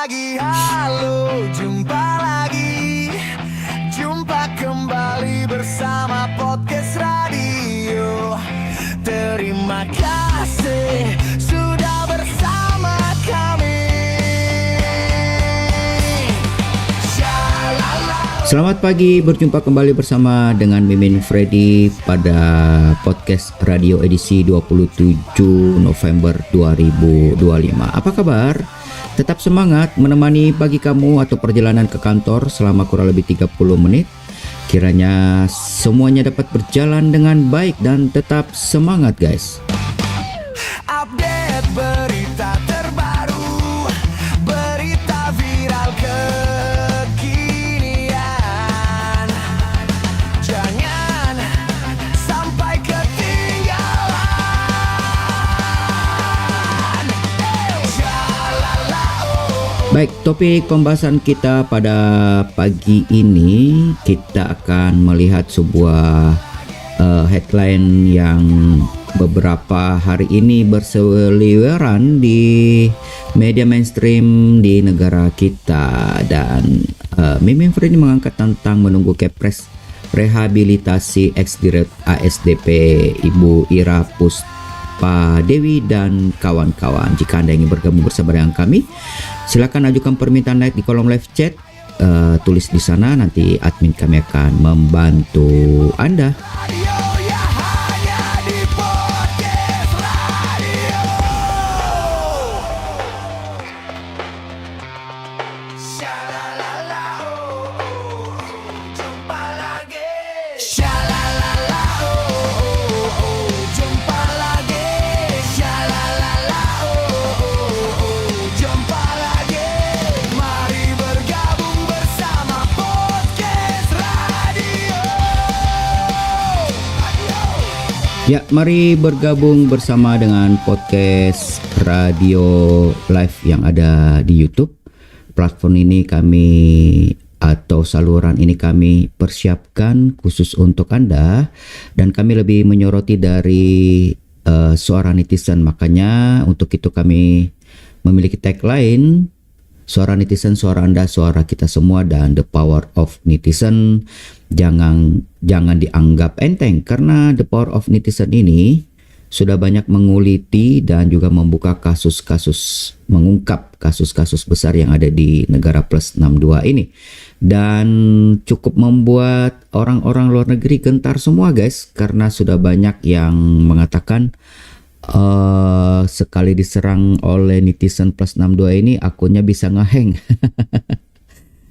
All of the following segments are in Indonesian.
lagi, halo, jumpa lagi. Jumpa kembali bersama podcast radio. Terima kasih sudah bersama kami. Selamat pagi, berjumpa kembali bersama dengan Mimin Freddy pada podcast radio edisi 27 November 2025. Apa kabar? Tetap semangat menemani pagi kamu atau perjalanan ke kantor selama kurang lebih 30 menit. Kiranya semuanya dapat berjalan dengan baik dan tetap semangat, guys. Update berita terbaru, berita viral kekinian. Jangan sampai ketinggalan. Baik, topik pembahasan kita pada pagi ini kita akan melihat sebuah headline yang beberapa hari ini berseliweran di media mainstream di negara kita, dan Mimin Freddy mengangkat tentang menunggu Kepres rehabilitasi ex-Dirut ASDP Ibu Ira Puspadewi dan kawan-kawan. Jika Anda ingin bergabung bersama dengan kami, silakan ajukan permintaan like di kolom live chat. Tulis di sana, nanti admin kami akan membantu Anda. Ya, mari bergabung bersama dengan podcast radio live yang ada di YouTube. Platform ini kami atau saluran ini kami persiapkan khusus untuk Anda, dan kami lebih menyoroti dari suara netizen. Makanya untuk itu kami memiliki tagline suara netizen, suara Anda, suara kita semua, dan the power of netizen. Jangan dianggap enteng, karena the power of netizen ini sudah banyak menguliti dan juga membuka kasus-kasus, mengungkap kasus-kasus besar yang ada di negara plus 62 ini, dan cukup membuat orang-orang luar negeri gentar semua, guys, karena sudah banyak yang mengatakan sekali diserang oleh netizen plus 62 ini akunnya bisa ngehang.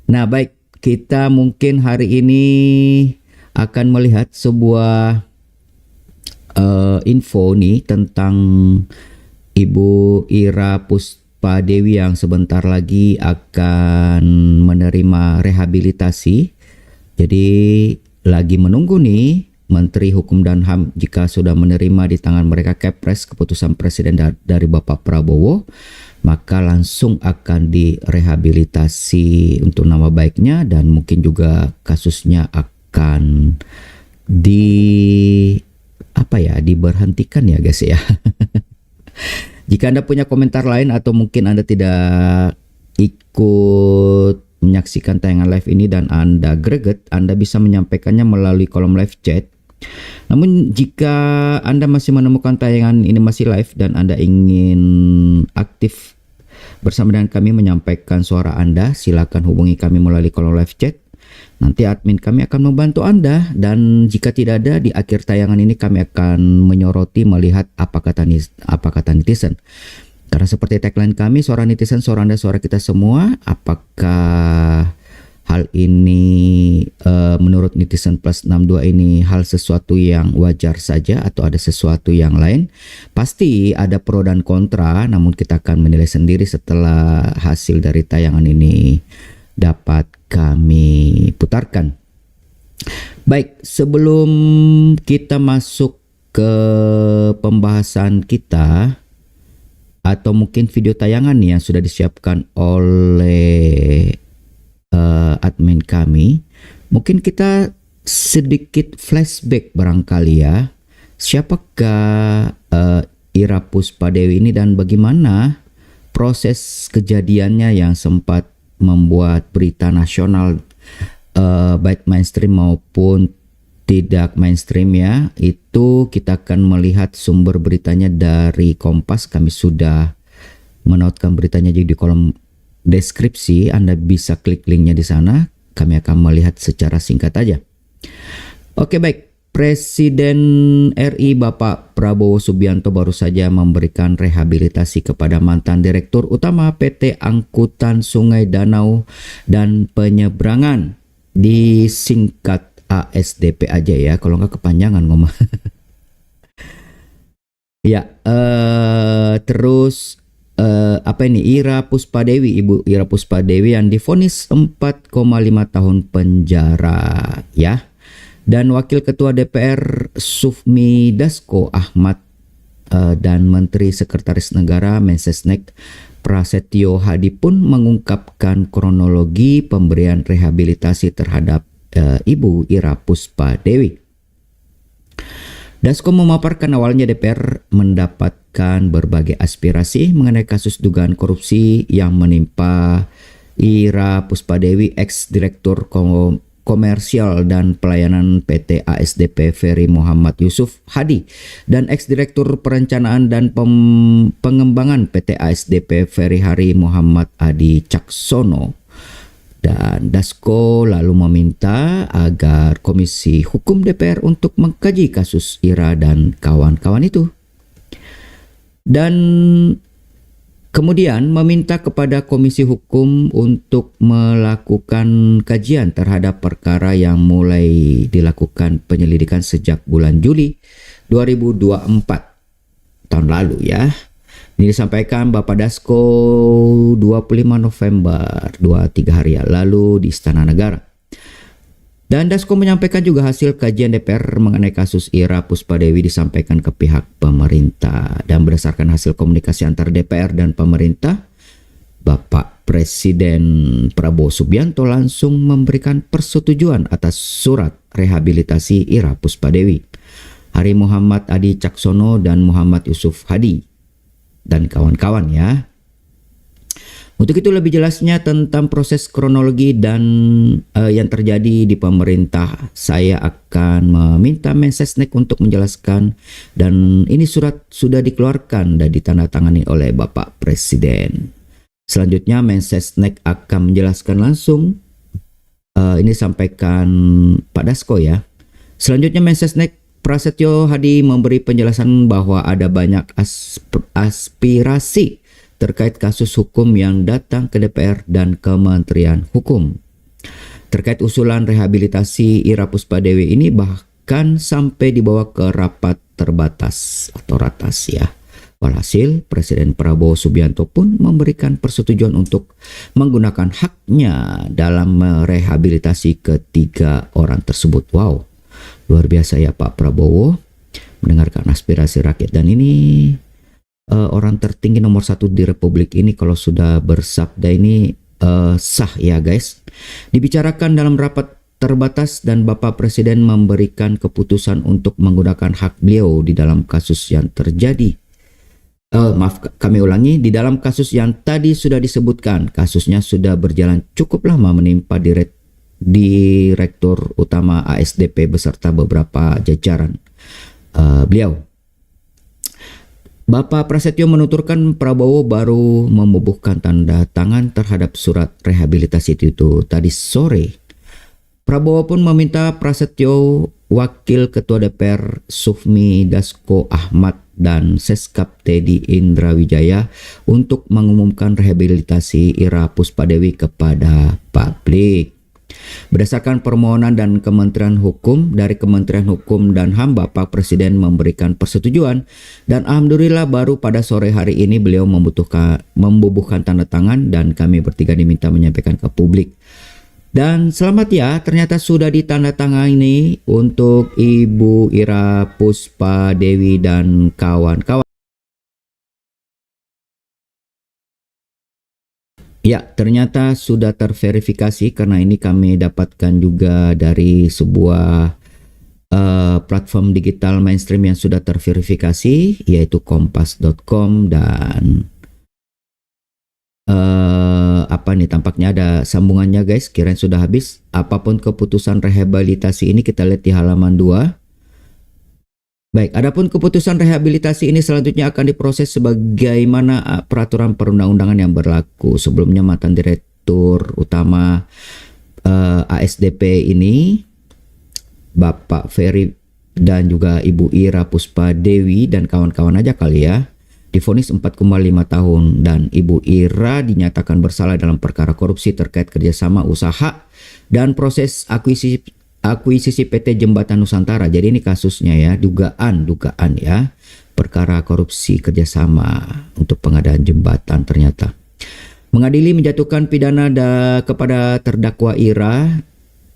Nah, baik, kita mungkin hari ini akan melihat sebuah info nih tentang Ibu Ira Puspadewi yang sebentar lagi akan menerima rehabilitasi. Jadi lagi menunggu nih Menteri Hukum dan HAM jika sudah menerima di tangan mereka Kepres, keputusan Presiden dari Bapak Prabowo, maka langsung akan direhabilitasi untuk nama baiknya, dan mungkin juga kasusnya akan diberhentikan ya, guys ya. Jika Anda punya komentar lain atau mungkin Anda tidak ikut menyaksikan tayangan live ini dan Anda greget, Anda bisa menyampaikannya melalui kolom live chat. Namun jika Anda masih menemukan tayangan ini masih live dan Anda ingin aktif bersama dengan kami menyampaikan suara Anda, silakan hubungi kami melalui kolom live chat. Nanti admin kami akan membantu Anda, dan jika tidak ada, di akhir tayangan ini kami akan menyoroti melihat apa kata netizen. Karena seperti tagline kami, suara netizen, suara Anda, suara kita semua. Apakah hal ini menurut netizen plus 62 ini hal sesuatu yang wajar saja atau ada sesuatu yang lain? Pasti ada pro dan kontra, namun kita akan menilai sendiri setelah hasil dari tayangan ini dapat kami putarkan. Baik, sebelum kita masuk ke pembahasan kita atau mungkin video tayangan yang sudah disiapkan oleh admin kami, mungkin kita sedikit flashback barangkali ya. Siapakah Ira Puspadewi ini dan bagaimana proses kejadiannya yang sempat membuat berita nasional baik mainstream maupun tidak mainstream ya, itu kita akan melihat sumber beritanya dari Kompas. Kami sudah menautkan beritanya jadi di kolom deskripsi. Anda bisa klik linknya di sana. Kami akan melihat secara singkat aja. Oke baik, Presiden RI Bapak Prabowo Subianto baru saja memberikan rehabilitasi kepada mantan Direktur Utama PT Angkutan Sungai Danau dan Penyeberangan, disingkat ASDP aja ya, kalau nggak kepanjangan ngomong. Ya, terus apa ini, Ira Puspadewi, Ibu Ira Puspadewi yang divonis 4,5 tahun penjara ya. Dan Wakil Ketua DPR Sufmi Dasko Ahmad dan Menteri Sekretaris Negara Mensesnek Prasetyo Hadi pun mengungkapkan kronologi pemberian rehabilitasi terhadap Ibu Ira Puspadewi. Dasko memaparkan awalnya DPR mendapatkan berbagai aspirasi mengenai kasus dugaan korupsi yang menimpa Ira Puspadewi, ex-direktur komersial dan pelayanan PT ASDP Ferry Muhammad Yusuf Hadi, dan ex-direktur perencanaan dan pengembangan PT ASDP Ferry Hari Muhammad Adi Caksono. Dan Dasko lalu meminta agar Komisi Hukum DPR untuk mengkaji kasus Ira dan kawan-kawan itu. Dan kemudian meminta kepada Komisi Hukum untuk melakukan kajian terhadap perkara yang mulai dilakukan penyelidikan sejak bulan Juli 2024 tahun lalu ya. Ini disampaikan Bapak Dasko 25 November, 2-3 hari lalu di Istana Negara. Dan Dasko menyampaikan juga hasil kajian DPR mengenai kasus Ira Puspadewi disampaikan ke pihak pemerintah. Dan berdasarkan hasil komunikasi antar DPR dan pemerintah, Bapak Presiden Prabowo Subianto langsung memberikan persetujuan atas surat rehabilitasi Ira Puspadewi, Hari Muhammad Adi Caksono dan Muhammad Yusuf Hadi dan kawan-kawan ya. Untuk itu lebih jelasnya tentang proses kronologi dan yang terjadi di pemerintah, saya akan meminta Mensesnek untuk menjelaskan, dan ini surat sudah dikeluarkan dan ditandatangani oleh Bapak Presiden. Selanjutnya Mensesnek akan menjelaskan langsung, ini sampaikan Pak Dasko ya. Selanjutnya Mensesnek Prasetyo Hadi memberi penjelasan bahwa ada banyak aspirasi terkait kasus hukum yang datang ke DPR dan Kementerian Hukum. Terkait usulan rehabilitasi Ira Puspadewi ini bahkan sampai dibawa ke rapat terbatas atau ratas ya. Walhasil Presiden Prabowo Subianto pun memberikan persetujuan untuk menggunakan haknya dalam merehabilitasi ketiga orang tersebut. Wow. Luar biasa ya Pak Prabowo mendengarkan aspirasi rakyat, dan ini orang tertinggi nomor 1 di Republik ini kalau sudah bersabda ini sah ya guys. Dibicarakan dalam rapat terbatas dan Bapak Presiden memberikan keputusan untuk menggunakan hak beliau di dalam kasus yang terjadi. Kami ulangi, di dalam kasus yang tadi sudah disebutkan, kasusnya sudah berjalan cukup lama menimpa Direktur Utama ASDP beserta beberapa jajaran beliau. Bapak Prasetyo menuturkan Prabowo baru membubuhkan tanda tangan terhadap surat rehabilitasi itu tadi sore. Prabowo pun meminta Prasetyo, Wakil Ketua DPR Sufmi Dasko Ahmad dan Seskap Teddy Indrawijaya untuk mengumumkan rehabilitasi Ira Puspadewi kepada publik. Berdasarkan permohonan dan Kementerian Hukum, dari Kementerian Hukum dan HAM, Bapak Presiden memberikan persetujuan, dan alhamdulillah baru pada sore hari ini beliau membubuhkan tanda tangan dan kami bertiga diminta menyampaikan ke publik. Dan selamat ya, ternyata sudah ditandatangani untuk Ibu Ira Puspadewi dan kawan-kawan. Ya, ternyata sudah terverifikasi, karena ini kami dapatkan juga dari sebuah platform digital mainstream yang sudah terverifikasi, yaitu kompas.com dan apa nih, tampaknya ada sambungannya guys, kirain sudah habis. Apapun keputusan rehabilitasi ini, kita lihat di halaman 2. Baik, adapun keputusan rehabilitasi ini selanjutnya akan diproses sebagaimana peraturan perundang-undangan yang berlaku. Sebelumnya mantan Direktur Utama ASDP ini, Bapak Ferry dan juga Ibu Ira Puspadewi dan kawan-kawan aja kali ya, divonis 4,5 tahun, dan Ibu Ira dinyatakan bersalah dalam perkara korupsi terkait kerjasama usaha dan proses akuisisi PT Jembatan Nusantara. Jadi ini kasusnya ya, dugaan ya, perkara korupsi kerjasama untuk pengadaan jembatan ternyata. Mengadili menjatuhkan pidana kepada terdakwa Ira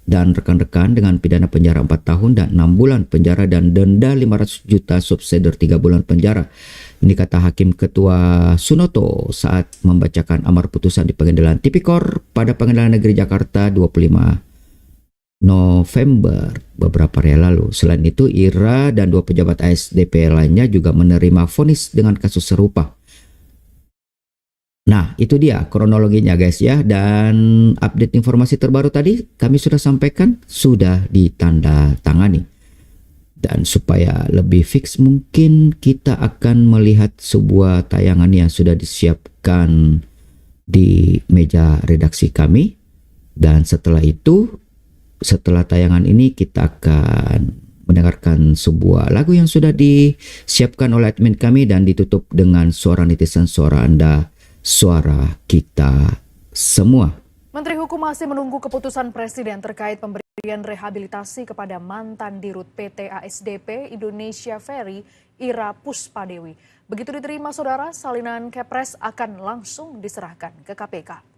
dan rekan-rekan dengan pidana penjara 4 tahun dan 6 bulan penjara dan denda 500 juta subsidi 3 bulan penjara. Ini kata Hakim Ketua Sunoto saat membacakan amar putusan di Pengadilan Tipikor pada Pengadilan Negeri Jakarta 25 November beberapa hari lalu. Selain itu, Ira dan 2 pejabat ASDP lainnya juga menerima vonis dengan kasus serupa. Nah, itu dia kronologinya guys ya, dan update informasi terbaru tadi kami sudah sampaikan, sudah ditandatangani. Dan supaya lebih fix, mungkin kita akan melihat sebuah tayangan yang sudah disiapkan di meja redaksi kami. Dan setelah itu, setelah tayangan ini kita akan mendengarkan sebuah lagu yang sudah disiapkan oleh admin kami dan ditutup dengan suara netizen, suara Anda, suara kita semua. Menteri Hukum masih menunggu keputusan Presiden terkait pemberian rehabilitasi kepada mantan Dirut PT ASDP Indonesia Ferry, Ira Puspadewi. Begitu diterima saudara, salinan Kepres akan langsung diserahkan ke KPK.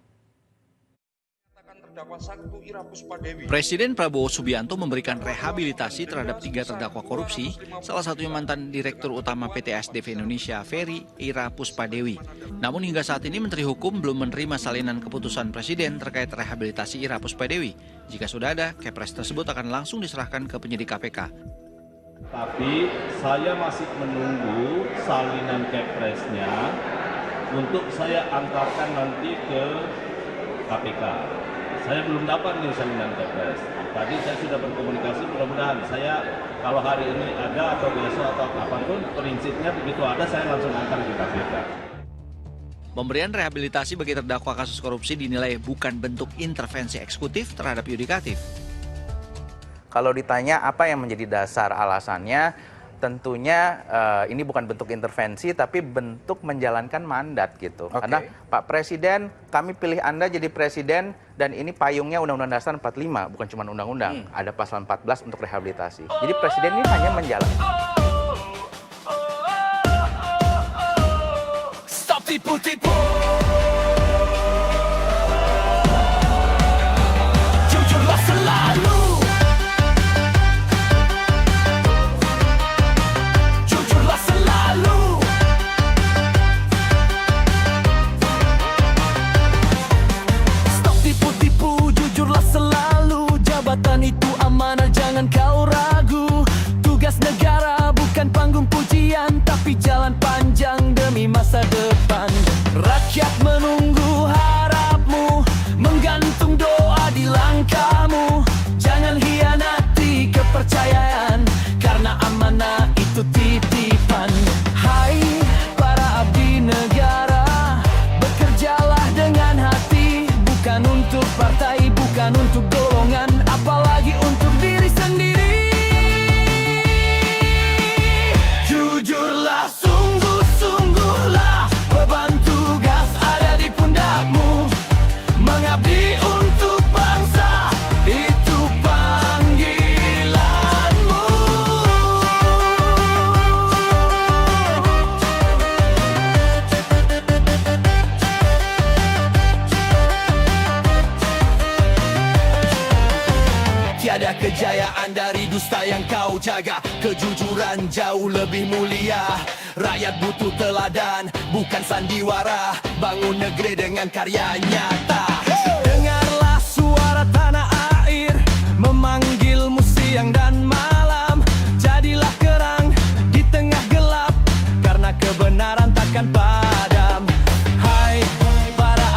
Presiden Prabowo Subianto memberikan rehabilitasi terhadap 3 terdakwa korupsi, salah satunya mantan Direktur Utama PT ASDP Indonesia Ferry, Ira Puspadewi. Namun hingga saat ini Menteri Hukum belum menerima salinan keputusan Presiden terkait rehabilitasi Ira Puspadewi. Jika sudah ada, Kepres tersebut akan langsung diserahkan ke penyidik KPK. Tapi saya masih menunggu salinan Kepresnya untuk saya antarkan nanti ke KPK. Saya belum dapat nih salinan Kepres. Tadi saya sudah berkomunikasi, mudah-mudahan saya kalau hari ini ada atau besok atau kapanpun, prinsipnya begitu ada saya langsung antar ke KPK. Pemberian rehabilitasi bagi terdakwa kasus korupsi dinilai bukan bentuk intervensi eksekutif terhadap yudikatif. Kalau ditanya apa yang menjadi dasar alasannya, tentunya ini bukan bentuk intervensi tapi bentuk menjalankan mandat gitu. Karena Pak Presiden, kami pilih Anda jadi presiden dan ini payungnya Undang-Undang Dasar 45, bukan cuma undang-undang. Ada pasal 14 untuk rehabilitasi. Jadi presiden ini hanya menjalankan. Stop tipu-tipu. Jujurlah selalu. Jujurlah selalu. Stop tipu-tipu, jujurlah selalu. Jabatan itu amanah, jangan kau ragu. Tugas negara bukan panggung pujian, tapi jalan panjang demi masa depan. Rakyat menunggu harapmu, menggantung doa di langkahmu. Jangan hianati kepercayaan, karena amanah itu titipan. Hai para abdi negara, bekerjalah dengan hati. Bukan untuk partai, bukan untuk golongan, apalagi untuk diri sendiri. Jujurlah, sungguh-sungguhlah, beban tugas ada di pundakmu. Mengabdi untuk bangsa, itu panggilanmu. Tiada kejayaan dari dusta yang kau jaga. Kejujuran jauh lebih mulia. Rakyat butuh teladan, bukan sandiwara. Bangun negeri dengan karya nyata. Dengarlah suara tanah air, memanggilmu siang dan malam. Jadilah kerang di tengah gelap, karena kebenaran takkan padam. Hai para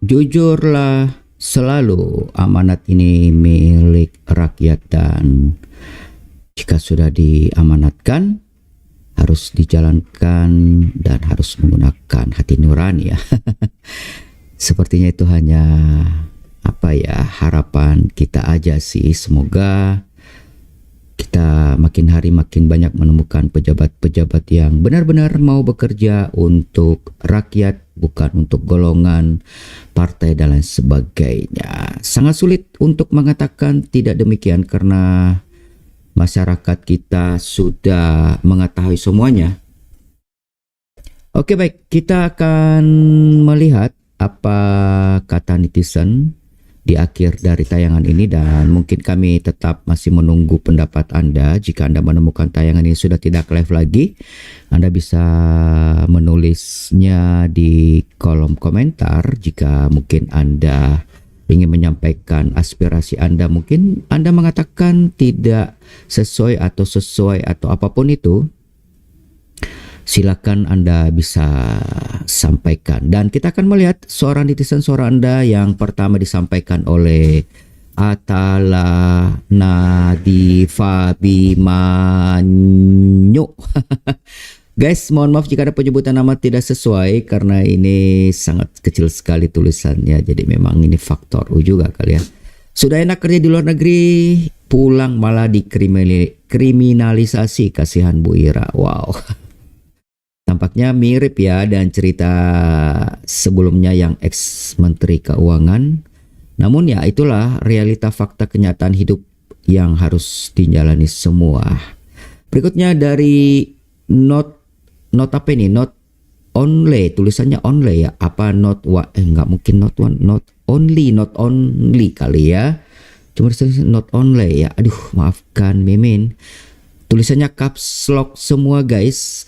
jujurlah selalu, amanat ini milik rakyat dan jika sudah diamanatkan harus dijalankan dan harus menggunakan hati nurani ya. Sepertinya itu hanya harapan kita aja sih. Semoga kita makin hari makin banyak menemukan pejabat-pejabat yang benar-benar mau bekerja untuk rakyat, bukan untuk golongan, partai dan lain sebagainya. Sangat sulit untuk mengatakan tidak demikian karena masyarakat kita sudah mengetahui semuanya. Oke, baik, kita akan melihat apa kata netizen di akhir dari tayangan ini dan mungkin kami tetap masih menunggu pendapat Anda. Jika Anda menemukan tayangan ini sudah tidak live lagi, Anda bisa menulisnya di kolom komentar. Jika mungkin Anda ingin menyampaikan aspirasi Anda, mungkin Anda mengatakan tidak sesuai atau apapun itu, silakan Anda bisa sampaikan. Dan kita akan melihat suara netizen, suara Anda yang pertama disampaikan oleh Atala Nadifa Bimanyu. Guys, mohon maaf jika ada penyebutan nama tidak sesuai karena ini sangat kecil sekali tulisannya. Jadi memang ini faktor U juga kali ya. Sudah enak kerja di luar negeri, pulang malah dikriminalisasi. Kasihan Bu Ira. Wow. Tampaknya mirip ya dan cerita sebelumnya yang ex-menteri keuangan. Namun ya itulah realita fakta kenyataan hidup yang harus dijalani semua. Berikutnya dari not apa ini? Not only, tulisannya only ya. Apa not enggak mungkin not one, not only kali ya. Cuma tulisannya not only ya. Aduh, maafkan Mimin. Tulisannya caps lock semua guys.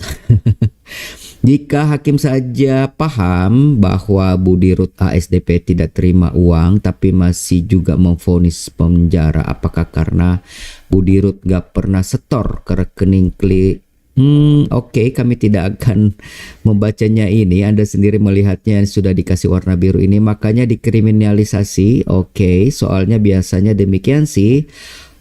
Jika hakim saja paham bahwa Budirut ASDP tidak terima uang tapi masih juga memvonis penjara, apakah karena Budirut gak pernah setor ke rekening Oke, kami tidak akan membacanya ini. Anda sendiri melihatnya yang sudah dikasih warna biru ini, makanya dikriminalisasi. Oke, soalnya biasanya demikian sih.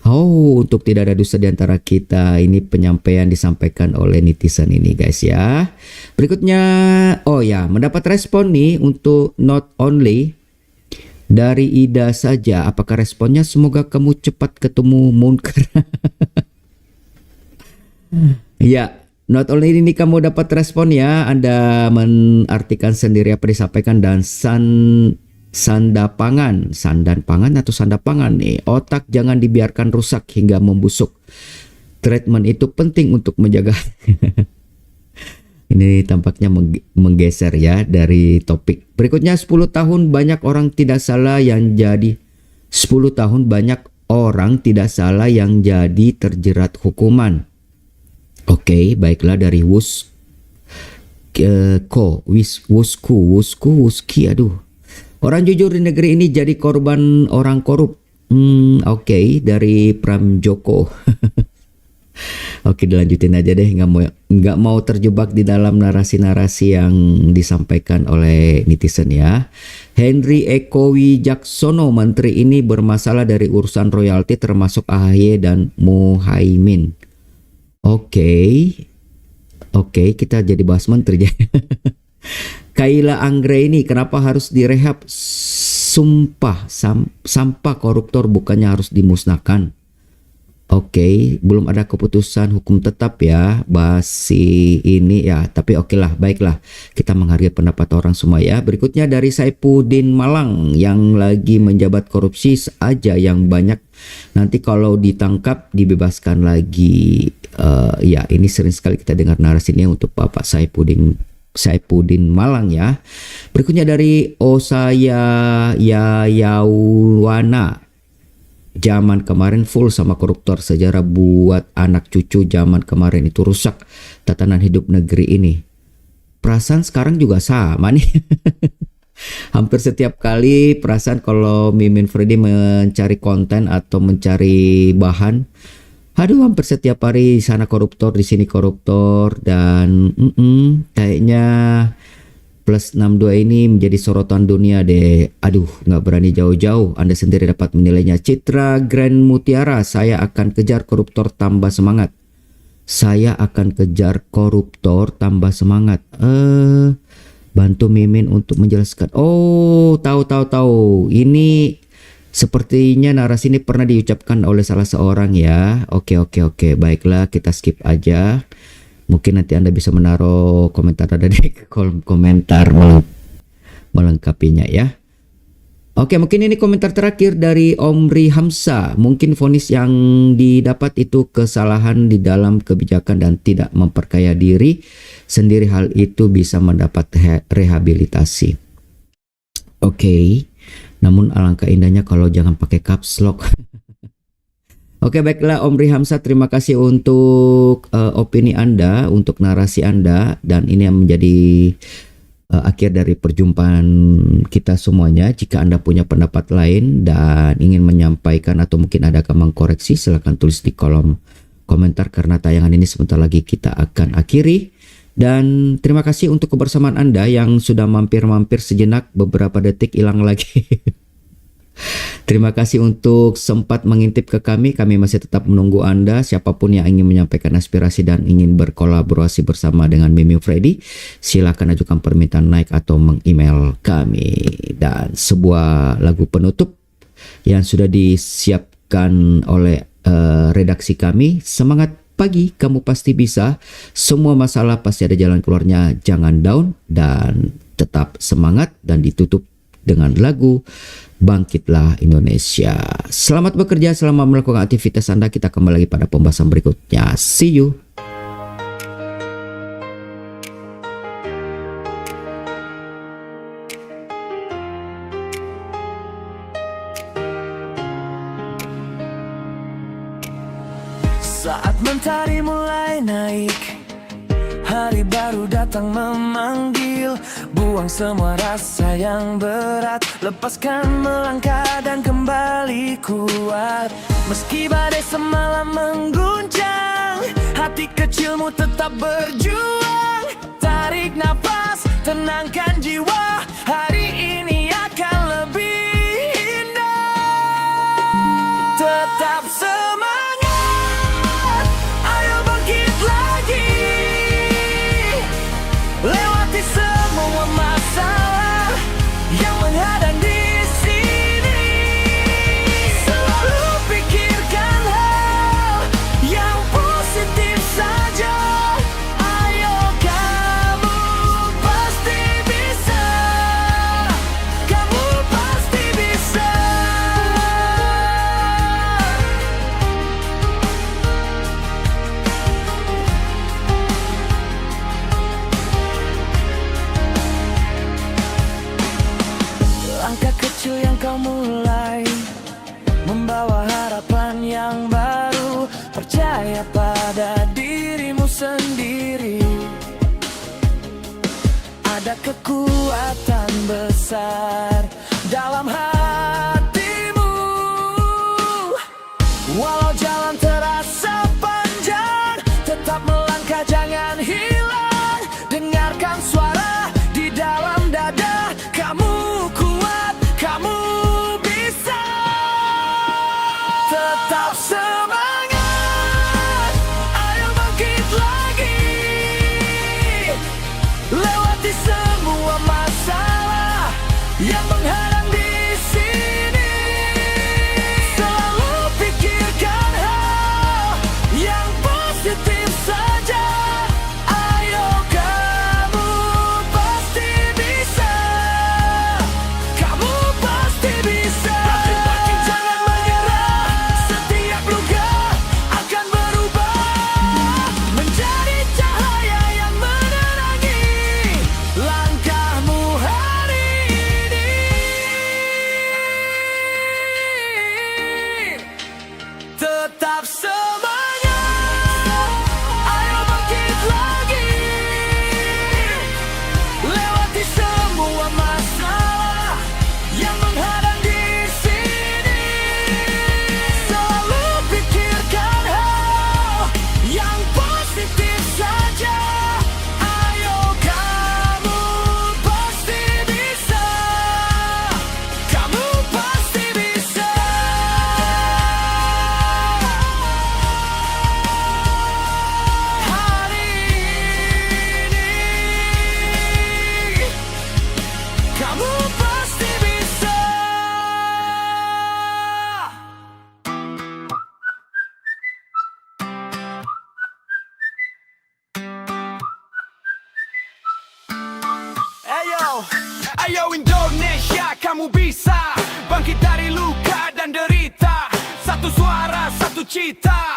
Untuk tidak ada dusta di antara kita. Ini penyampaian disampaikan oleh netizen ini guys ya. Berikutnya, mendapat respon nih untuk not only dari Ida saja. Apakah responnya semoga kamu cepat ketemu Munkar? Ya, not only ini kamu dapat respon ya. Anda mengartikan sendiri apa disampaikan dan sandan pangan nih. Otak jangan dibiarkan rusak hingga membusuk. Treatment itu penting untuk menjaga. Ini tampaknya menggeser ya dari topik. Berikutnya 10 tahun banyak orang tidak salah yang jadi 10 tahun banyak orang tidak salah yang jadi terjerat hukuman. Oke, baiklah dari Wuski, aduh. Orang jujur di negeri ini jadi korban orang korup. Oke, dari Pram Joko. Oke, dilanjutin aja deh. Nggak mau terjebak di dalam narasi-narasi yang disampaikan oleh netizen ya. Henry Eko Wijaksono, menteri ini bermasalah dari urusan royalti termasuk AHY dan Muhaimin. Oke, kita jadi bahas menteri ya. Kaila Anggraini, kenapa harus direhab? Sumpah, sampah koruptor bukannya harus dimusnahkan. Oke, belum ada keputusan hukum tetap ya bahas si ini ya. Tapi okelah, baiklah. Kita menghargai pendapat orang semua ya. Berikutnya dari Saipuddin Malang yang lagi menjabat korupsi aja yang banyak. Nanti kalau ditangkap dibebaskan lagi. Ya, ini sering sekali kita dengar narasinya untuk Bapak Saipuddin Malang ya. Berikutnya dari Osaya Yayawana. Zaman kemarin full sama koruptor, sejarah buat anak cucu zaman kemarin itu rusak tatanan hidup negeri ini. Perasaan sekarang juga sama nih. Hampir setiap kali perasaan kalau Mimin Freddy mencari konten atau mencari bahan, hampir setiap hari sana koruptor, di sini koruptor, dan kayaknya plus 62 ini menjadi sorotan dunia deh. Aduh, nggak berani jauh-jauh. Anda sendiri dapat menilainya. Citra Grand Mutiara, saya akan kejar koruptor tambah semangat. Saya akan kejar koruptor tambah semangat. Bantu Mimin untuk menjelaskan. Oh, tahu. Ini sepertinya narasi ini pernah diucapkan oleh salah seorang ya. Oke. Baiklah, kita skip aja. Mungkin nanti Anda bisa menaruh komentar ada di kolom komentar melengkapinya ya. Oke, mungkin ini komentar terakhir dari Omri Hamsa. Mungkin vonis yang didapat itu kesalahan di dalam kebijakan dan tidak memperkaya diri sendiri. Hal itu bisa mendapat rehabilitasi. Oke, namun alangkah indahnya kalau jangan pakai caps lock. Oke, baiklah Omri Hamsa, terima kasih untuk opini Anda, untuk narasi Anda, dan ini yang menjadi akhir dari perjumpaan kita semuanya. Jika Anda punya pendapat lain dan ingin menyampaikan atau mungkin ada akan mengkoreksi, silakan tulis di kolom komentar karena tayangan ini sebentar lagi kita akan akhiri. Dan terima kasih untuk kebersamaan Anda yang sudah mampir-mampir sejenak, beberapa detik hilang lagi. Terima kasih untuk sempat mengintip ke kami. Kami masih tetap menunggu Anda. Siapapun yang ingin menyampaikan aspirasi dan ingin berkolaborasi bersama dengan Mimi Freddy, silakan ajukan permintaan naik atau meng-email kami. Dan sebuah lagu penutup yang sudah disiapkan oleh redaksi kami. Semangat pagi, kamu pasti bisa. Semua masalah pasti ada jalan keluarnya. Jangan down dan tetap semangat. Dan ditutup dengan lagu Bangkitlah Indonesia. Selamat bekerja, selamat melakukan aktivitas Anda. Kita kembali lagi pada pembahasan berikutnya. See you. Saat mentari mulai naik, hari baru datang memanggil. Buang semua rasa yang berat, lepaskan melangkah dan kembali kuat. Meski badai semalam mengguncang, hati kecilmu tetap berjuang. Tarik nafas, tenangkan jiwa, hari ini akan lebih indah. Tetap semangat, ayo bangkit lagi. Lewati semua masalah yang menghadang di sini. Selalu pikirkan hal yang positif saja. Ayo kamu pasti bisa. Kamu pasti bisa. Langkah kecil yang kau mulai membawa harapan yang baru. Percaya pada dirimu sendiri. Ada kekuatan besar dalam hatimu. Walau jalan terasa panjang, tetap melangkah, jangan hilang. Dengarkan suara di dalam dada. Kamu kuat, kamu bisa. Tetap semangat, ayo bangkit lagi. Lewati semua masalah yang menghadang di sini. Selalu pikirkan hal yang positif saja. Ayo kamu pasti bisa. Kamu pasti bisa. Bangkit, jangan menyerah. Setiap luka akan berubah menjadi cahaya yang menerangi langkahmu hari ini. now. Ayo Indonesia, kamu bisa bangkit dari luka dan derita. Satu suara, satu cita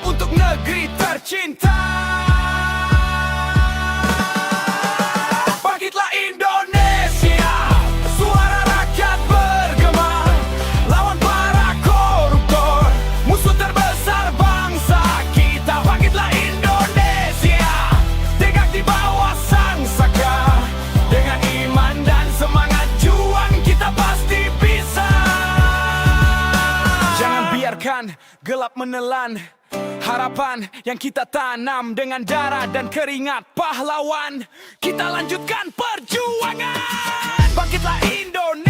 untuk negeri tercinta. Bangkitlah Indonesia, suara rakyat bergema. Lawan para koruptor, musuh terbesar bangsa kita. Bangkitlah Indonesia, tegak di bawah sang saka. Dengan iman dan semangat juang kita pasti bisa. Jangan biarkan gelap menelan harapan yang kita tanam dengan darah dan keringat pahlawan. Kita lanjutkan perjuangan. Bangkitlah Indonesia.